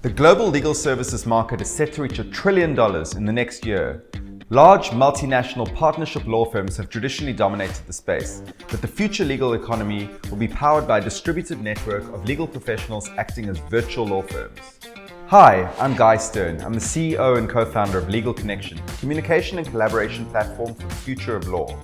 The global legal services market is set to reach $1 trillion in the next year. Large multinational partnership law firms have traditionally dominated the space, but the future legal economy will be powered by a distributed network of legal professionals acting as virtual law firms. Hi, I'm Guy Stern. I'm the CEO and co-founder of Legal Connection, a communication and collaboration platform for the future of law.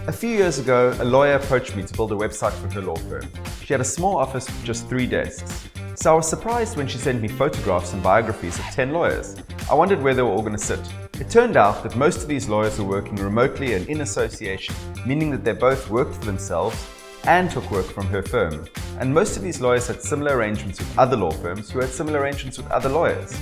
A few years ago, a lawyer approached me to build a website for her law firm. She had a small office with just 3 desks. So I was surprised when she sent me photographs and biographies of 10 lawyers. I wondered where they were all going to sit. It turned out that most of these lawyers were working remotely and in association, meaning that they both worked for themselves and took work from her firm. And most of these lawyers had similar arrangements with other law firms who had similar arrangements with other lawyers.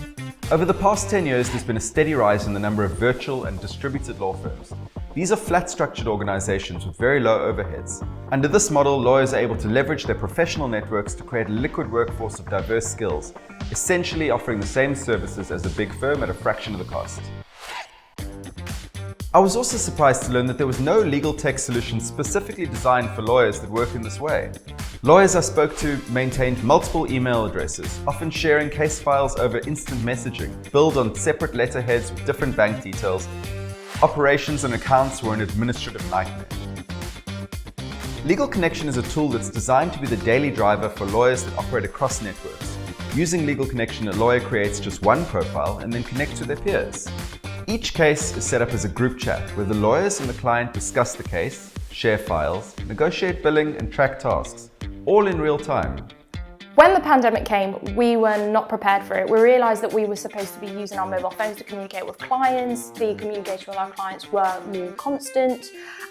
Over the past 10 years, there's been a steady rise in the number of virtual and distributed law firms. These are flat-structured organizations with very low overheads. Under this model, lawyers are able to leverage their professional networks to create a liquid workforce of diverse skills, essentially offering the same services as a big firm at a fraction of the cost. I was also surprised to learn that there was no legal tech solution specifically designed for lawyers that work in this way. Lawyers I spoke to maintained multiple email addresses, often sharing case files over instant messaging, billed on separate letterheads with different bank details. Operations and accounts were an administrative nightmare. Legal Connection is a tool that's designed to be the daily driver for lawyers that operate across networks. Using Legal Connection, a lawyer creates just one profile and then connects with their peers. Each case is set up as a group chat where the lawyers and the client discuss the case, share files, negotiate billing and track tasks, all in real time. When the pandemic came, we were not prepared for it. We realised that we were supposed to be using our mobile phones to communicate with clients. The communication with our clients were more constant,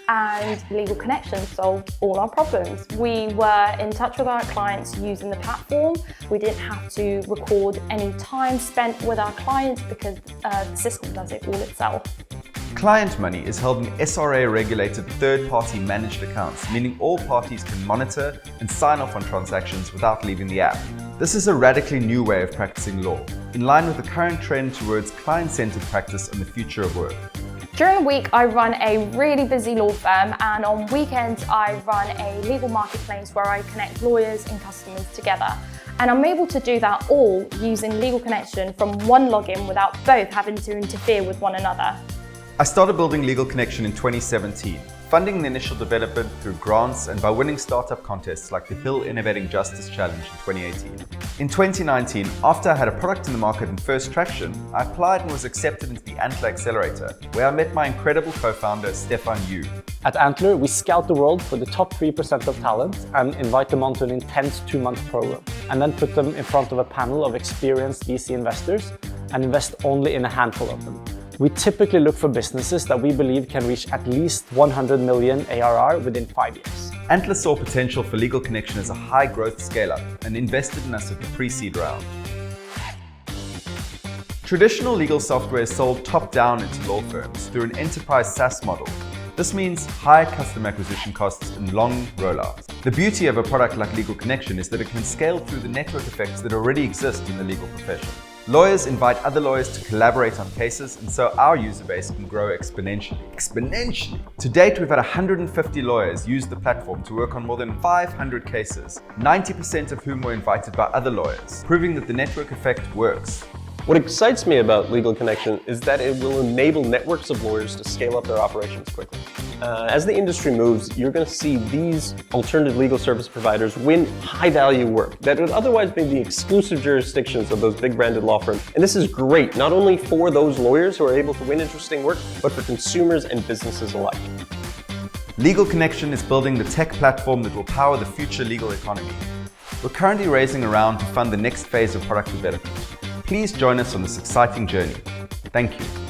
and Legal Connection solved all our problems. We were in touch with our clients using the platform. We didn't have to record any time spent with our clients because the system does it all itself. Client money is held in SRA-regulated third-party managed accounts, meaning all parties can monitor and sign off on transactions without leaving the app. This is a radically new way of practicing law, in line with the current trend towards client-centered practice and the future of work. During the week, I run a really busy law firm, and on weekends, I run a legal marketplace where I connect lawyers and customers together. And I'm able to do that all using Legal Connection from one login without both having to interfere with one another. I started building Legal Connection in 2017, funding the initial development through grants and by winning startup contests like the Hill Innovating Justice Challenge in 2018. In 2019, after I had a product in the market and first traction, I applied and was accepted into the Antler Accelerator, where I met my incredible co-founder, Stefan Yu. At Antler, we scout the world for the top 3% of talent and invite them onto an intense 2-month program, and then put them in front of a panel of experienced VC investors and invest only in a handful of them. We typically look for businesses that we believe can reach at least 100 million ARR within 5 years. Antler saw potential for Legal Connection as a high-growth scale-up and invested in us at the pre-seed round. Traditional legal software is sold top-down into law firms through an enterprise SaaS model. This means high customer acquisition costs and long rollouts. The beauty of a product like Legal Connection is that it can scale through the network effects that already exist in the legal profession. Lawyers invite other lawyers to collaborate on cases, and so our user base can grow exponentially. To date, we've had 150 lawyers use the platform to work on more than 500 cases, 90% of whom were invited by other lawyers, proving that the network effect works. What excites me about Legal Connection is that it will enable networks of lawyers to scale up their operations quickly. As the industry moves, you're going to see these alternative legal service providers win high-value work that would otherwise be the exclusive jurisdictions of those big branded law firms. And this is great, not only for those lawyers who are able to win interesting work, but for consumers and businesses alike. Legal Connection is building the tech platform that will power the future legal economy. We're currently raising a round to fund the next phase of product development. Please join us on this exciting journey. Thank you.